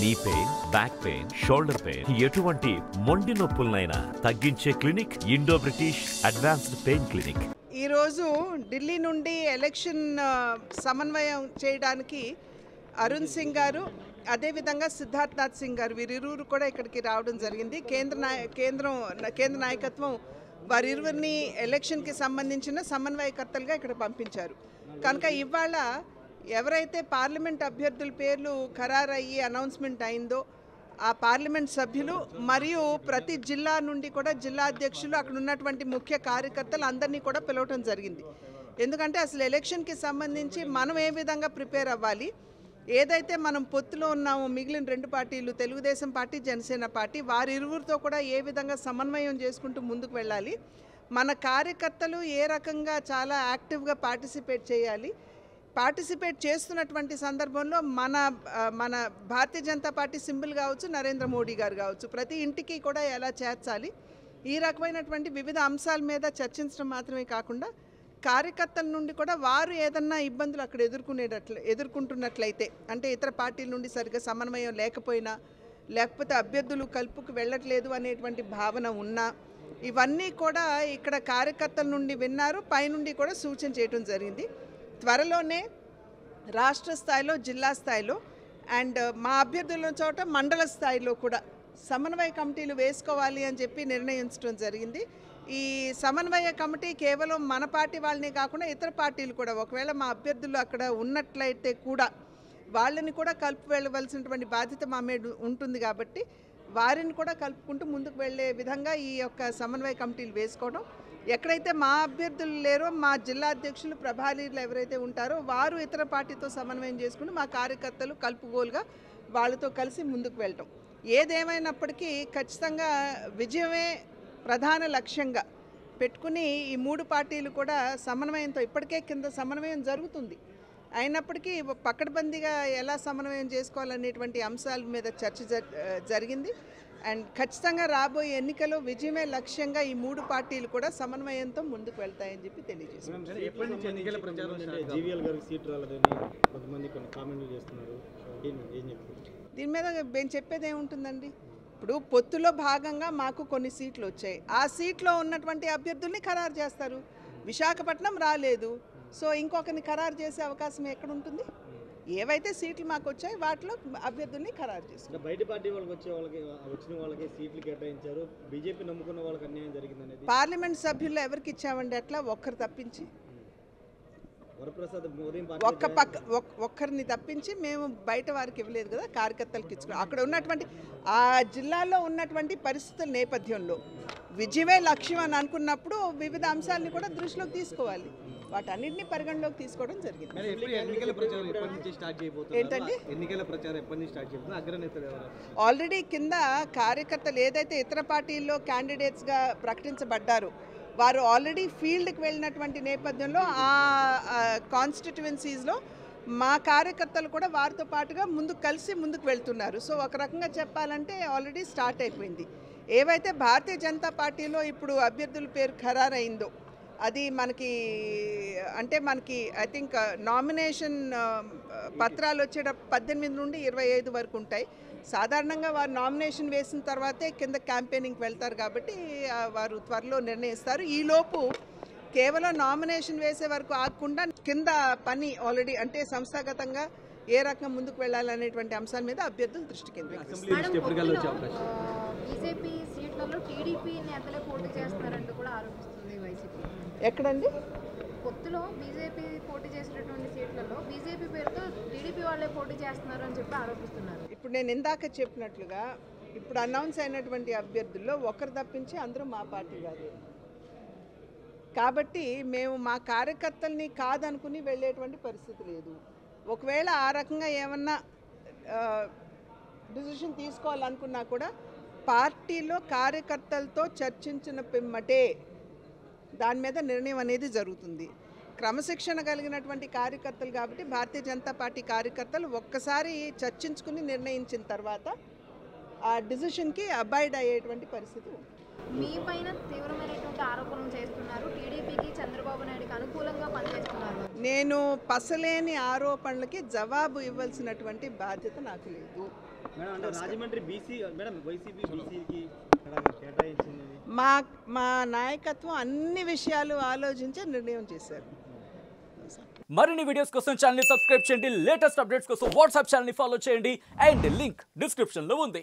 Knee pain, back pain, shoulder pain, ఎటువంటి మొండి నొప్పులనైనా తగ్గించే clinic Indo British advanced pain clinic. ఈ రోజు ఢిల్లీ నుండి ఎలక్షన్ సమన్వయం చేయడానికి అరుణ్ సింగ్ గారు, అదేవిధంగా సిద్ధార్థనాథ్ సింగ్ గారు వీరిరువురు కూడా ఇక్కడికి రావడం జరిగింది. కేంద్ర నాయకత్వం వారిరువురిని ఎలక్షన్కి సంబంధించిన సమన్వయకర్తలుగా ఇక్కడ పంపించారు. కనుక ఇవాళ ఎవరైతే పార్లమెంట్ అభ్యర్థుల పేర్లు ఖరారయ్యి అనౌన్స్మెంట్ అయిందో ఆ పార్లమెంట్ సభ్యులు మరియు ప్రతి జిల్లా నుండి కూడా జిల్లా అధ్యక్షులు అక్కడ ఉన్నటువంటి ముఖ్య కార్యకర్తలు అందరినీ కూడా పిలవటం జరిగింది. ఎందుకంటే అసలు ఎలక్షన్కి సంబంధించి మనం ఏ విధంగా ప్రిపేర్ అవ్వాలి, ఏదైతే మనం పొత్తులో ఉన్నామో మిగిలిన రెండు పార్టీలు తెలుగుదేశం పార్టీ, జనసేన పార్టీ, వారిరువురితో కూడా ఏ విధంగా సమన్వయం చేసుకుంటూ ముందుకు వెళ్ళాలి, మన కార్యకర్తలు ఏ రకంగా చాలా యాక్టివ్గా పార్టిసిపేట్ చేయాలి, పార్టిసిపేట్ చేస్తున్నటువంటి సందర్భంలో మన భారతీయ జనతా పార్టీ సింబల్ కావచ్చు, నరేంద్ర మోడీ గారు కావచ్చు, ప్రతి ఇంటికి కూడా ఎలా చేర్చాలి, ఈ రకమైనటువంటి వివిధ అంశాల మీద చర్చించడం మాత్రమే కాకుండా కార్యకర్తల నుండి కూడా వారు ఏదన్నా ఇబ్బందులు అక్కడ ఎదుర్కొంటున్నట్లయితే, అంటే ఇతర పార్టీల నుండి సరిగ్గా సమన్వయం లేకపోయినా, లేకపోతే అభ్యర్థులు కలుపుకు వెళ్ళట్లేదు అనేటువంటి భావన ఉన్నా, ఇవన్నీ కూడా ఇక్కడ కార్యకర్తల నుండి విన్నారు, పైనుండి కూడా సూచన చేయడం జరిగింది. త్వరలోనే రాష్ట్ర స్థాయిలో, జిల్లా స్థాయిలో అండ్ మా అభ్యర్థుల చోట మండల స్థాయిలో కూడా సమన్వయ కమిటీలు వేసుకోవాలి అని చెప్పి నిర్ణయించడం జరిగింది. ఈ సమన్వయ కమిటీ కేవలం మన పార్టీ వాళ్ళనే కాకుండా ఇతర పార్టీలు కూడా, ఒకవేళ మా అభ్యర్థులు అక్కడ ఉన్నట్లయితే కూడా వాళ్ళని కూడా కలుపు వెళ్ళవలసినటువంటి బాధ్యత మా మీద ఉంటుంది. కాబట్టి వారిని కూడా కలుపుకుంటూ ముందుకు వెళ్ళే విధంగా ఈ యొక్క సమన్వయ కమిటీలు వేసుకోవడం, ఎక్కడైతే మా అభ్యర్థులు లేరో మా జిల్లా అధ్యక్షులు, ప్రభారీలు ఎవరైతే ఉంటారో వారు ఇతర పార్టీతో సమన్వయం చేసుకుని మా కార్యకర్తలు కలుపుగోలుగా వాళ్ళతో కలిసి ముందుకు వెళ్ళటం. ఏదేమైనప్పటికీ ఖచ్చితంగా విజయమే ప్రధాన లక్ష్యంగా పెట్టుకుని ఈ మూడు పార్టీలు కూడా సమన్వయంతో, ఇప్పటికే కింద సమన్వయం జరుగుతుంది, అయినప్పటికీ పకడ్బందీగా ఎలా సమన్వయం చేసుకోవాలనేటువంటి అంశాల మీద చర్చ జరిగింది. అండ్ ఖచ్చితంగా రాబోయే ఎన్నికల్లో విజయమే లక్ష్యంగా ఈ మూడు పార్టీలు కూడా సమన్వయంతో ముందుకు వెళ్తాయని చెప్పి తెలియజేస్తున్నారు. దీని మీద మేము చెప్పేది ఏముంటుందండి, ఇప్పుడు పొత్తులో భాగంగా మాకు కొన్ని సీట్లు వచ్చాయి, ఆ సీట్లో ఉన్నటువంటి అభ్యర్థుల్ని ఖరారు చేస్తారు. విశాఖపట్నం రాలేదు, సో ఇంకొకరిని ఖరారు చేసే అవకాశం ఎక్కడ ఉంటుంది? ఏవైతే సీట్లు మాకు వచ్చాయి వాటిలో అభ్యర్థుల్ని ఖరారు చేస్తారు. బయట పార్టీ వాళ్ళకి వచ్చిన వాళ్ళకి సీట్లు కేటాయించారు, బీజేపీ నమ్ముకున్న వాళ్ళకి అన్యాయం జరిగిందనేది. పార్లమెంట్ సభ్యుల్లో ఎవరికి ఇచ్చామండి అట్లా? ఒక్కరు తప్పించి, ఒక్కరిని తప్పించి మేము బయట వారికి ఇవ్వలేదు కదా, కార్యకర్తలకు ఇచ్చుకున్నాం. అక్కడ ఉన్నటువంటి ఆ జిల్లాలో ఉన్నటువంటి పరిస్థితుల నేపథ్యంలో విజయమే లక్ష్యం అని అనుకున్నప్పుడు వివిధ అంశాలని కూడా దృష్టిలోకి తీసుకోవాలి, వాటన్నింటినీ పరిగణలోకి తీసుకోవడం జరిగింది. ఏంటండి, ఆల్రెడీ కింద కార్యకర్తలు ఏదైతే ఇతర పార్టీల్లో క్యాండిడేట్స్గా ప్రకటించబడ్డారో వారు ఆల్రెడీ ఫీల్డ్కి వెళ్ళినటువంటి నేపథ్యంలో ఆ కాన్స్టిట్యువెన్సీస్లో మా కార్యకర్తలు కూడా వారితో పాటుగా ముందుకు వెళ్తున్నారు. సో ఒక రకంగా చెప్పాలంటే ఆల్రెడీ స్టార్ట్ అయిపోయింది. ఏవైతే భారతీయ జనతా పార్టీలో ఇప్పుడు అభ్యర్థుల పేరు ఖరారైందో అది మనకి ఐ థింక్ నామినేషన్ పత్రాలు వచ్చేట 18 నుండి 25 వరకు ఉంటాయి. సాధారణంగా వారు నామినేషన్ వేసిన తర్వాతే కింద క్యాంపెయినింగ్కి వెళ్తారు కాబట్టి వారు త్వరలో నిర్ణయిస్తారు. ఈలోపు కేవలం నామినేషన్ వేసే వరకు ఆగకుండా కింద పని ఆల్రెడీ, అంటే సంస్థాగతంగా ఏ రకంగా ముందుకు వెళ్ళాలనేటువంటి అంశాల మీద అభ్యర్థులు దృష్టి కేంద్రీకరిస్తారు. ఎక్కడండి? పొత్తులో బీజేపీ పోటీ చేసినటువంటి సీట్లలో బీజేపీ పేరుతో టీడీపీ వాళ్ళే పోటీ చేస్తున్నారు అని చెప్పి ఆరోపిస్తున్నారు. ఇప్పుడు నేను ఇందాక చెప్పినట్లుగా ఇప్పుడు అనౌన్స్ అయినటువంటి అభ్యర్థుల్లో ఒకరు తప్పించి అందరూ మా పార్టీ వారే. కాబట్టి మేము మా కార్యకర్తల్ని కాదనుకుని వెళ్ళేటువంటి పరిస్థితి లేదు. ఒకవేళ ఆ రకంగా ఏమన్నా డిసిషన్ తీసుకోవాలనుకున్నా కూడా పార్టీలో కార్యకర్తలతో చర్చించిన పిమ్మటే దాని మీద నిర్ణయం అనేది జరుగుతుంది. క్రమశిక్షణ కలిగినటువంటి కార్యకర్తలు కాబట్టి భారతీయ జనతా పార్టీ కార్యకర్తలు ఒక్కసారి చర్చించుకుని నిర్ణయించిన తర్వాత ఆ డిసిషన్కి అబాయిడ్ అయ్యేటువంటి పరిస్థితి ఉంది. మీ పైన తీవ్రమైనటువంటి ఆరోపణలు చేస్తున్నారు, టీడీపీకి చంద్రబాబు నాయుడుకి అనుకూలంగా పనిచేస్తున్నారు. నేను పసలేని ఆరోపణలకి జవాబు ఇవ్వాల్సినటువంటి బాధ్యత నాకు లేదు. మేడం అంటే రాజమండ్రి బీసీ మేడం వైసీపీ బీసీకి కేటాయించింది. మా నాయకత్వం అన్ని విషయాలు ఆలోచించి నిర్ణయం చేశారు. మరిన్ని వీడియోస్ కోసం ఛానల్ ని సబ్స్క్రైబ్ చేయండి, లేటెస్ట్ అప్డేట్స్ కోసం వాట్సాప్ ఛానల్ ని ఫాలో చేయండి అండ్ లింక్ డిస్క్రిప్షన్ లో ఉంది.